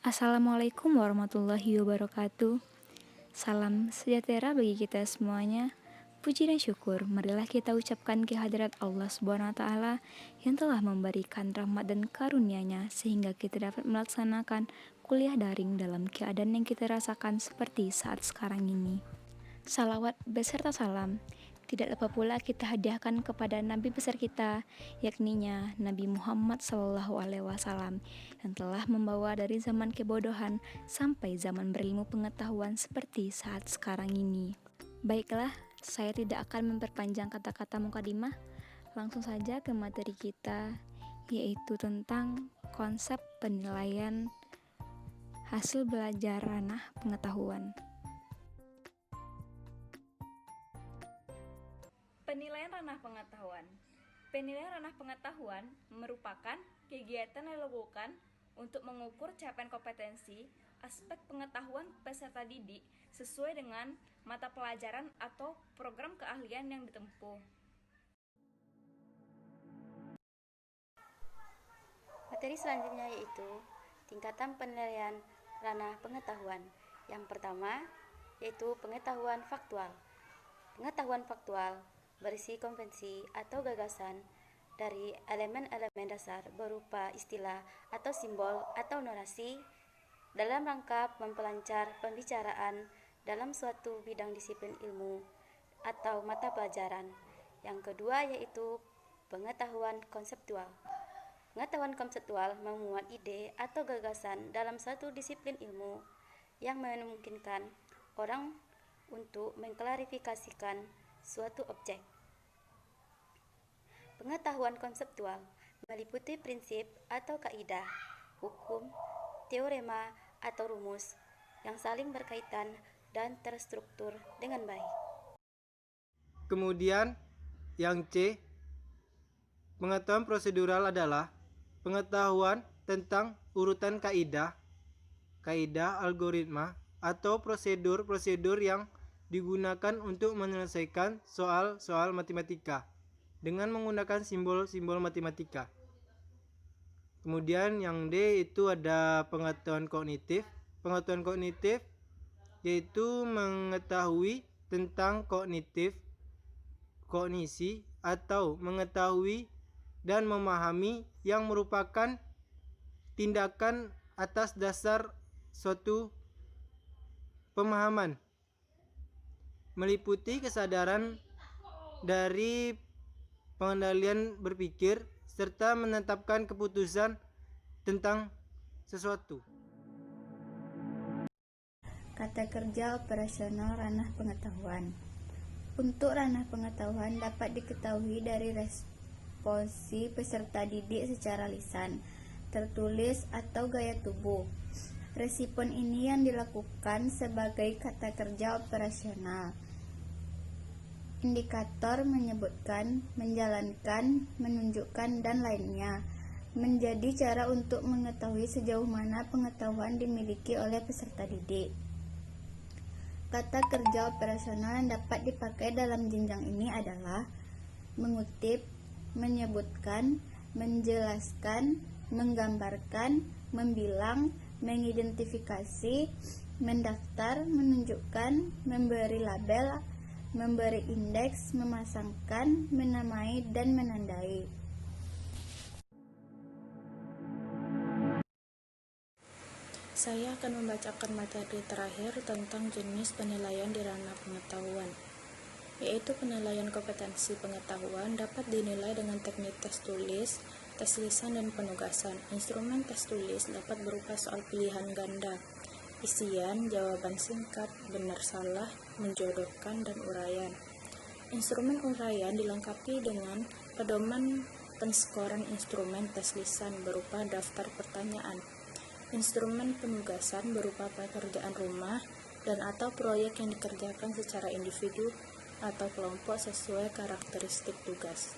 Assalamualaikum warahmatullahi wabarakatuh. Salam sejahtera bagi kita semuanya. Puji dan syukur marilah kita ucapkan kehadirat Allah Subhanahu wa taala yang telah memberikan rahmat dan karunia-Nya sehingga kita dapat melaksanakan kuliah daring dalam keadaan yang kita rasakan seperti saat sekarang ini. Salawat beserta salam tidak lupa pula kita hadiahkan kepada Nabi besar kita, yakninya Nabi Muhammad SAW, yang telah membawa dari zaman kebodohan sampai zaman berilmu pengetahuan seperti saat sekarang ini. Baiklah, saya tidak akan memperpanjang kata-kata mukadimah, langsung saja ke materi kita, yaitu tentang konsep penilaian hasil belajar ranah pengetahuan. Penilaian ranah pengetahuan. Penilaian ranah pengetahuan merupakan kegiatan yang dilakukan untuk mengukur capaian kompetensi aspek pengetahuan peserta didik sesuai dengan mata pelajaran atau program keahlian yang ditempuh. Materi selanjutnya yaitu tingkatan penilaian ranah pengetahuan. Yang pertama yaitu pengetahuan faktual. Pengetahuan faktual berisi konvensi atau gagasan dari elemen-elemen dasar berupa istilah atau simbol atau narasi dalam rangka memperlancar pembicaraan dalam suatu bidang disiplin ilmu atau mata pelajaran. Yang kedua yaitu pengetahuan konseptual. Pengetahuan konseptual memuat ide atau gagasan dalam satu disiplin ilmu yang memungkinkan orang untuk mengklarifikasikan suatu objek. Pengetahuan konseptual meliputi prinsip atau kaidah, hukum, teorema atau rumus yang saling berkaitan dan terstruktur dengan baik. Kemudian yang C, pengetahuan prosedural adalah pengetahuan tentang urutan kaidah, algoritma atau prosedur-prosedur yang digunakan untuk menyelesaikan soal-soal matematika dengan menggunakan simbol-simbol matematika. Kemudian yang D itu ada pengetahuan kognitif. Pengetahuan kognitif yaitu mengetahui tentang kognisi atau mengetahui dan memahami yang merupakan tindakan atas dasar suatu pemahaman, meliputi kesadaran dari pengendalian berpikir serta menetapkan keputusan tentang sesuatu. Kata kerja operasional ranah pengetahuan. Untuk ranah pengetahuan dapat diketahui dari responsi peserta didik secara lisan, tertulis atau gaya tubuh. Respon ini yang dilakukan sebagai kata kerja operasional. Indikator menyebutkan, menjalankan, menunjukkan, dan lainnya menjadi cara untuk mengetahui sejauh mana pengetahuan dimiliki oleh peserta didik. Kata kerja operasional yang dapat dipakai dalam jenjang ini adalah mengutip, menyebutkan, menjelaskan, menggambarkan, membilang, mengidentifikasi, mendaftar, menunjukkan, memberi label, memberi indeks, memasangkan, menamai, dan menandai. Saya akan membacakan materi terakhir tentang jenis penilaian di ranah pengetahuan, yaitu penilaian kompetensi pengetahuan dapat dinilai dengan teknik tes tulis, tes lisan, dan penugasan. Instrumen tes tulis dapat berupa soal pilihan ganda, isian, jawaban singkat, benar salah, menjodohkan, dan uraian. Instrumen uraian dilengkapi dengan pedoman penskoran instrumen tes lisan berupa daftar pertanyaan. Instrumen penugasan berupa pekerjaan rumah dan atau proyek yang dikerjakan secara individu atau kelompok sesuai karakteristik tugas.